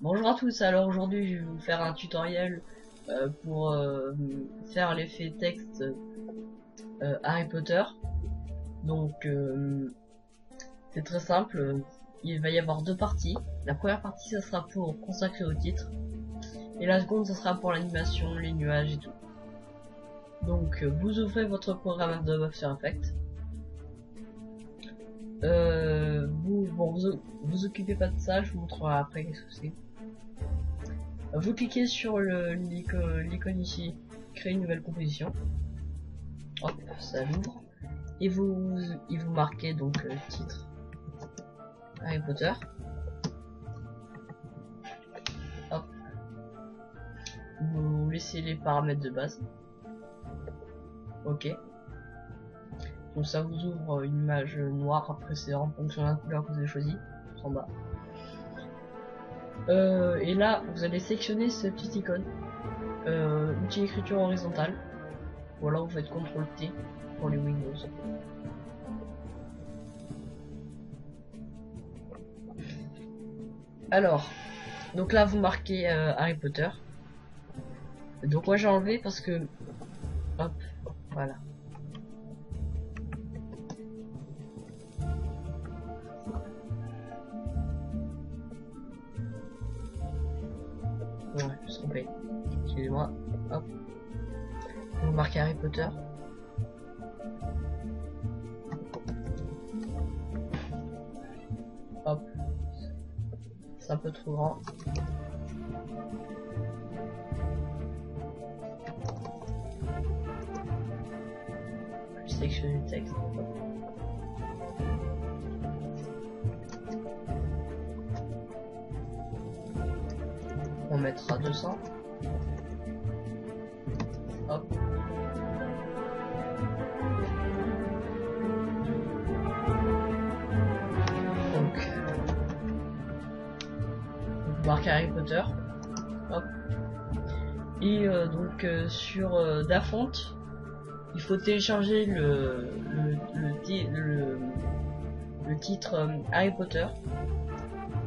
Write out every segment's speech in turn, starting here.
Bonjour à tous, alors aujourd'hui je vais vous faire un tutoriel pour faire l'effet texte Harry Potter. Donc c'est très simple, il va y avoir deux parties. La première partie ça sera pour consacrer au titre et la seconde ça sera pour l'animation, les nuages et tout. Donc vous ouvrez votre programme Adobe After Effects. Vous occupez pas de ça, je vous montrerai après qu'est-ce que c'est. Vous cliquez sur l'icône ici, créer une nouvelle composition. Hop, ça l'ouvre. Et il vous marquez donc titre Harry Potter. Hop. Vous laissez les paramètres de base. Ok. Donc ça vous ouvre une image noire, après c'est en fonction de la couleur que vous avez choisi, en bas. Et là, vous allez sélectionner cette petite icône, outil écriture horizontale. Voilà, vous faites CTRL-T pour les Windows. Alors, donc là vous marquez Harry Potter. Donc moi j'ai enlevé parce que, hop, voilà. Ouais, je me suis trompé. Excusez-moi. Hop. Vous marquez Harry Potter. Hop. C'est un peu trop grand. Je sélectionne le texte. Hop. On mettra 200. Hop. Donc, vous marquez Harry Potter. Hop. Et donc sur Dafont, il faut télécharger le titre Harry Potter.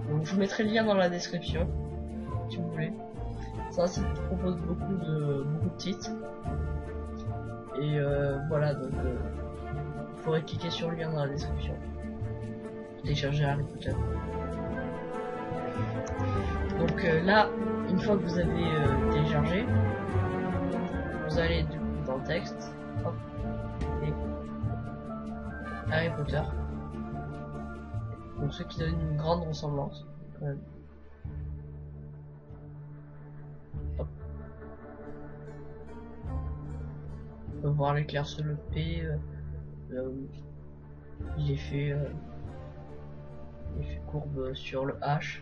Donc je vous mettrai le lien dans la description si vous voulez. C'est un site qui propose beaucoup de titres. Et voilà, donc vous pourrez cliquer sur le lien dans la description. Télécharger Harry Potter. Donc là, une fois que vous avez téléchargé, vous allez du coup dans le texte, hop, et Harry Potter. Donc ce qui donne une grande ressemblance quand même. Hop. On peut voir l'éclair sur le P, l'effet courbe sur le H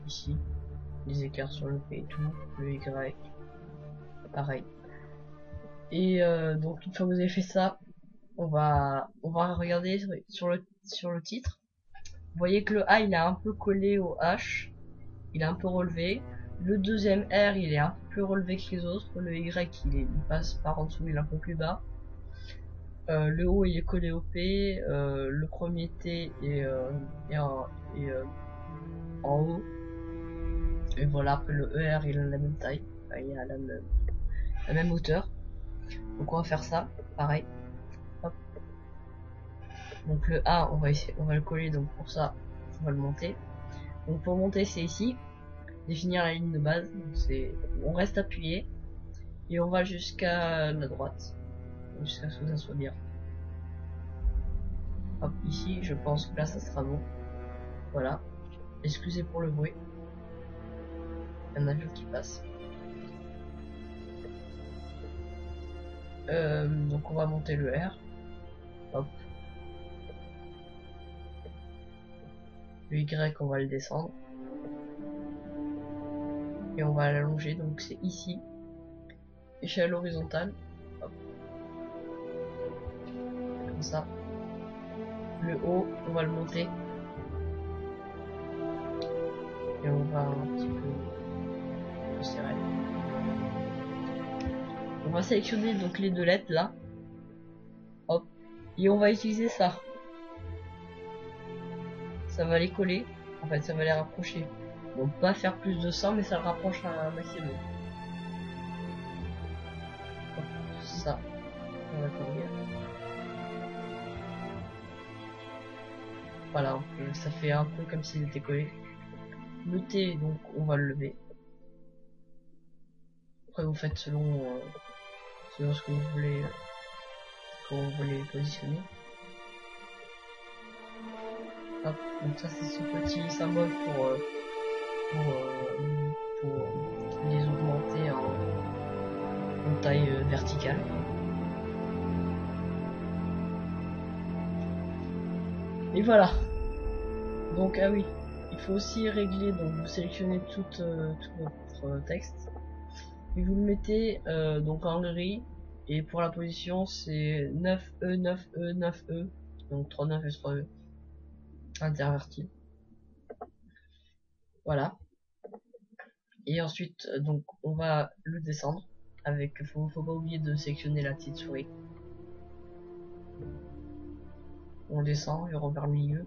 ici, les écarts sur le P et tout, le Y, pareil. Et donc une fois que vous avez fait ça, on va regarder sur le titre. Vous voyez que le A il est un peu collé au H, il est un peu relevé. Le deuxième R il est un peu plus relevé que les autres. Le Y il passe par en dessous, il est un peu plus bas. Le O il est collé au P. Le premier T est en haut. Et voilà, après le ER il a la même taille, enfin, il a la même hauteur. Donc on va faire ça, pareil. Hop. Donc le A on va le coller, donc pour ça on va le monter. Donc pour monter c'est ici, définir la ligne de base, on reste appuyé et on va jusqu'à la droite, jusqu'à ce que ça soit bien. Hop, ici je pense que là ça sera bon. Voilà, excusez pour le bruit, il y a un avion qui passe. Donc on va monter le R. Hop. Le Y on va le descendre. Et on va l'allonger, donc c'est ici. Échelle horizontale. Hop. Comme ça. Le haut, on va le monter. Et on va un petit peu serrer. On va sélectionner donc les deux lettres là. Hop. Et on va utiliser ça. Ça va les coller. En fait, ça va les rapprocher. On peut pas faire plus de 100, mais ça le rapproche à un maximum. Hop, ça, on va coller. Voilà, ça fait un peu comme s'il était collé. Le T, donc on va le lever. Après vous faites selon ce que vous voulez, comment vous voulez positionner. Hop, donc ça c'est ce petit symbole pour les augmenter en taille verticale. Et voilà. Donc ah oui, il faut aussi régler, donc vous sélectionnez tout votre texte et vous le mettez donc en gris, et pour la position c'est 9E 9E 9E, donc 3 9 et 3E interverti. Voilà. Et ensuite donc on va le descendre avec, faut pas oublier de sélectionner la petite souris. On descend vers le milieu.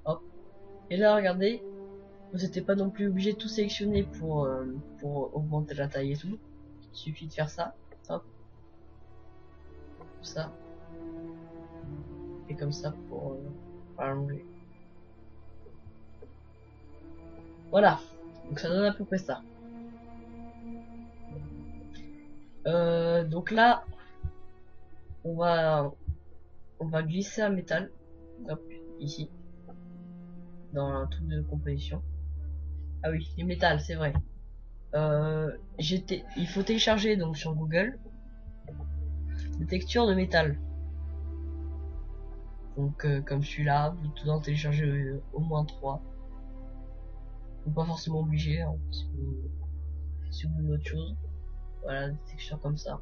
Hop. Et là regardez, vous n'êtes pas non plus obligé de tout sélectionner pour augmenter la taille et tout. Il suffit de faire ça. Hop. Ça. Et comme ça pour allonger. Voilà. Donc ça donne à peu près ça. Donc là, on va glisser un métal. Hop, ici. Dans un truc de composition. Ah oui, les métals, c'est vrai. Il faut télécharger donc sur Google des textures de métal. Donc comme celui-là, vous devez en télécharger au moins 3. Pas forcément obligé, hein, si vous voulez autre chose. Voilà, des textures comme ça.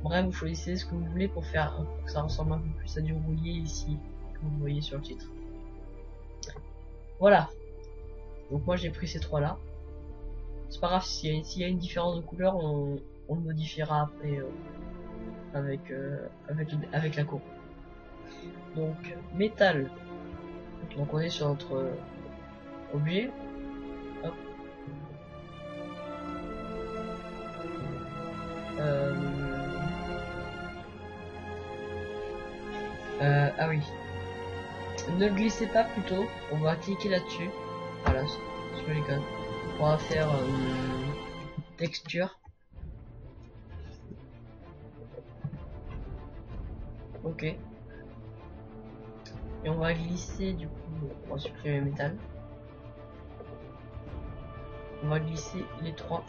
Bref, vous choisissez ce que vous voulez pour que ça ressemble un peu plus à du rouillé ici, comme vous voyez sur le titre. Voilà. Donc moi j'ai pris ces trois là. C'est pas grave, s'il y a une différence de couleur, on le modifiera après avec la courbe. Donc métal. Donc on est sur notre objet. Hop. Ah oui. Ne glissez pas plutôt. On va cliquer là-dessus. Voilà, sur l'icône. On va faire texture. Ok. Et on va glisser du coup. On va supprimer métal. On va glisser les trois.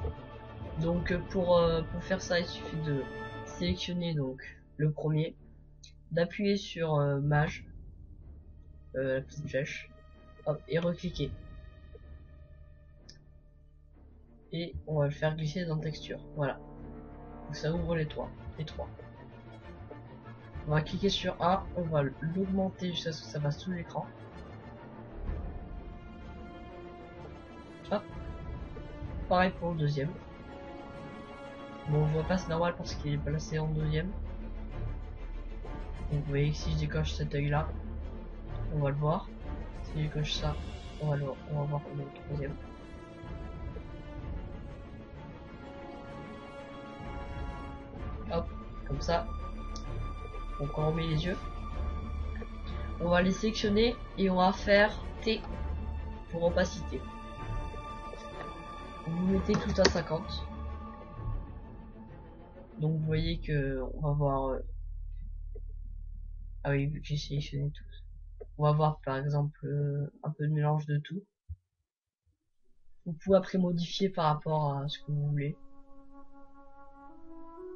Donc pour faire ça, il suffit de sélectionner donc le premier, d'appuyer sur Mage, la petite flèche, hop, et recliquer. Et on va le faire glisser dans texture. Voilà. Donc ça ouvre les trois. On va cliquer sur A, on va l'augmenter jusqu'à ce que ça passe tout l'écran. Hop. Pareil pour le deuxième. Bon, je vois pas, c'est normal parce qu'il est placé en deuxième. Donc vous voyez que si je décoche cet œil là, on va le voir. Si je décoche ça, on va voir le troisième. Hop, comme ça. Donc on remet les yeux. On va les sélectionner et on va faire T pour opacité. Vous mettez tout à 50. Donc vous voyez que on va voir. Ah oui, vu que j'ai sélectionné tout. On va voir par exemple un peu de mélange de tout. Vous pouvez après modifier par rapport à ce que vous voulez.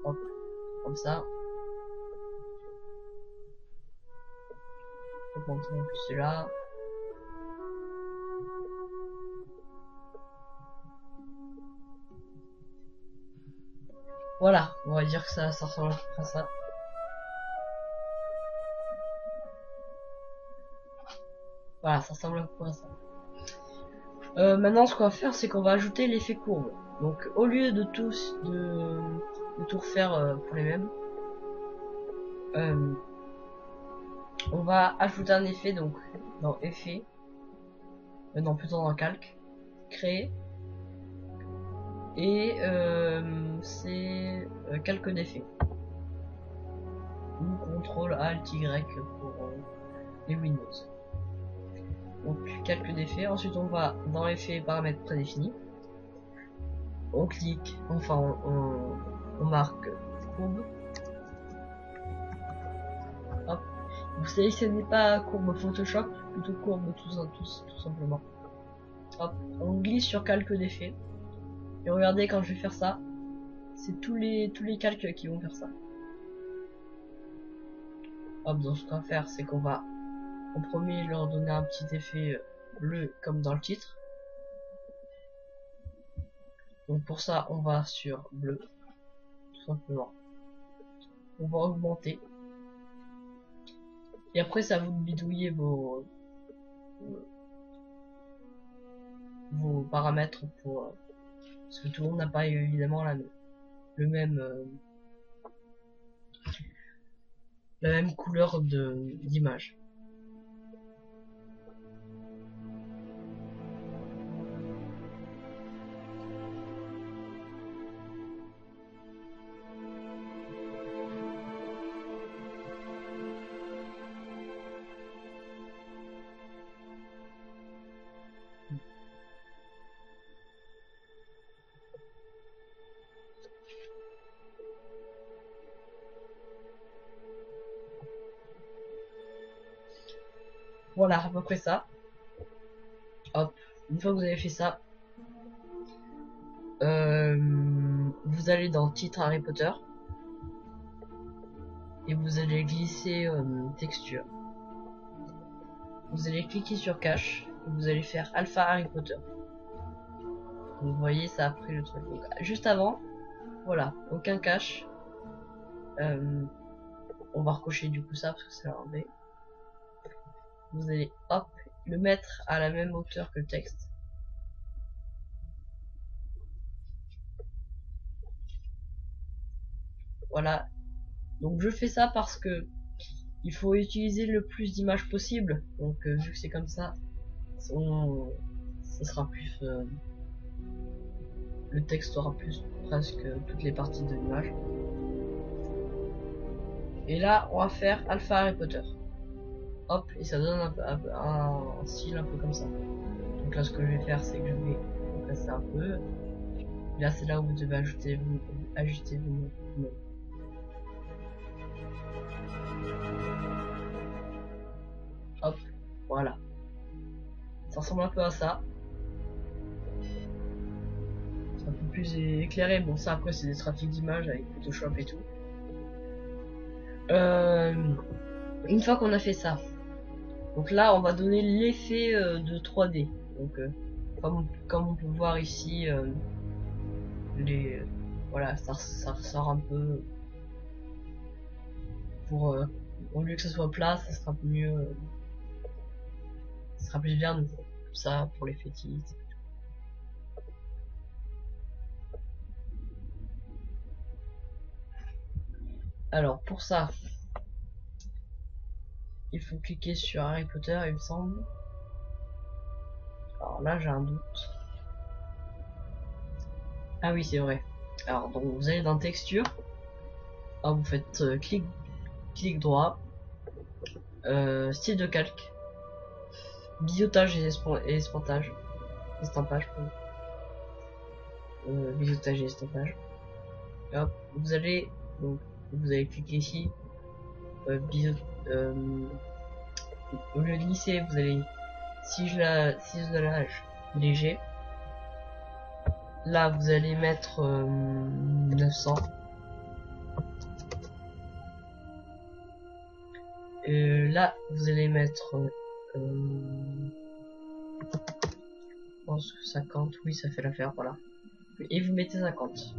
Hop, comme ça. Je vais montrer un peu cela. Voilà, on va dire que ça ressemble à peu près à ça. Voilà, ça ressemble à peu près à ça. Maintenant, ce qu'on va faire, c'est qu'on va ajouter l'effet courbe. Donc, au lieu de tout refaire pour les mêmes, On va ajouter un effet, donc dans effet, non plutôt dans calque, créer, et c'est calque d'effet. Ou contrôle Alt Y pour les Windows. Donc calque d'effet, ensuite on va dans effet paramètres prédéfinis. On clique, enfin on marque courbe. Hop. Vous sélectionnez pas courbe Photoshop, plutôt courbe tout simplement. Hop. On glisse sur calque d'effet. Et regardez quand je vais faire ça, c'est tous les calques qui vont faire ça. Hop, donc ce qu'on va faire, c'est qu'on va en premier leur donner un petit effet bleu comme dans le titre. Donc pour ça, on va sur bleu, tout simplement. On va augmenter. Et après, ça vous bidouiller vos paramètres pour parce que tout le monde n'a pas évidemment la même la même couleur d'image. Voilà, à peu près ça. Hop, une fois que vous avez fait ça, vous allez dans titre Harry Potter et vous allez glisser texture. Vous allez cliquer sur cache et vous allez faire Alpha Harry Potter. Vous voyez, ça a pris le truc. Donc, juste avant, voilà, aucun cache. On va recocher du coup ça parce que c'est un B. Vous allez hop le mettre à la même hauteur que le texte. Voilà. Donc je fais ça parce que il faut utiliser le plus d'images possible. Donc vu que c'est comme ça, ça sera plus le texte aura plus presque toutes les parties de l'image. Et là, on va faire Alpha Harry Potter. Hop, et ça donne un style un peu comme ça. Donc là, ce que je vais faire, c'est que je vais casser un peu. Et là, c'est là où vous devez ajuster vos mots. Hop, voilà. Ça ressemble un peu à ça. C'est un peu plus éclairé. Bon, ça après, c'est des trafics d'images avec Photoshop et tout. Une fois qu'on a fait ça, donc là, on va donner l'effet de 3D. Donc, comme on peut voir ici, voilà, ça ressort un peu. Pour au lieu que ce soit plat, ça sera mieux, ça sera plus bien. Donc, ça pour les fétiches. Alors pour ça, il faut cliquer sur Harry Potter, il me semble. Alors là, j'ai un doute. Ah oui, c'est vrai. Alors donc vous allez dans texture. Ah, vous faites clic droit, style de calque, biseautage et estampage, biseautage et estampage. Et hop, vous allez cliquer ici, au lieu de lisser, vous allez ciselage léger. Là, vous allez mettre 900. Là, vous allez mettre je pense 50. Oui, ça fait l'affaire, voilà. Et vous mettez 50.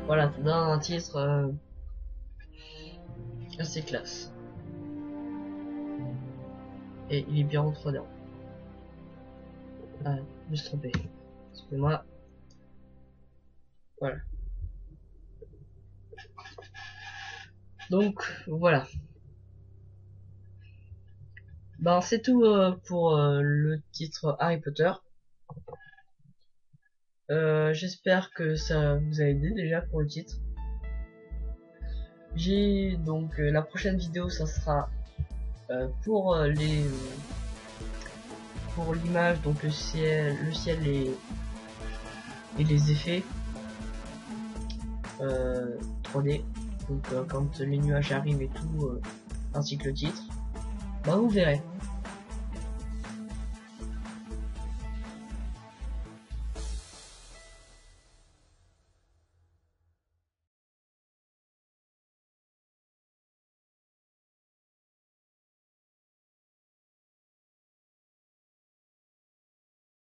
Voilà, ça donne un titre assez classe. Et il est bien en 3D. Ah, je me suis trompé. Excusez-moi. Voilà. Donc voilà. Ben c'est tout pour le titre Harry Potter. J'espère que ça vous a aidé déjà pour le titre. J'ai donc la prochaine vidéo, ça sera pour pour l'image, donc le ciel et les effets 3D. Donc quand les nuages arrivent et tout, ainsi que le titre. Bah vous verrez.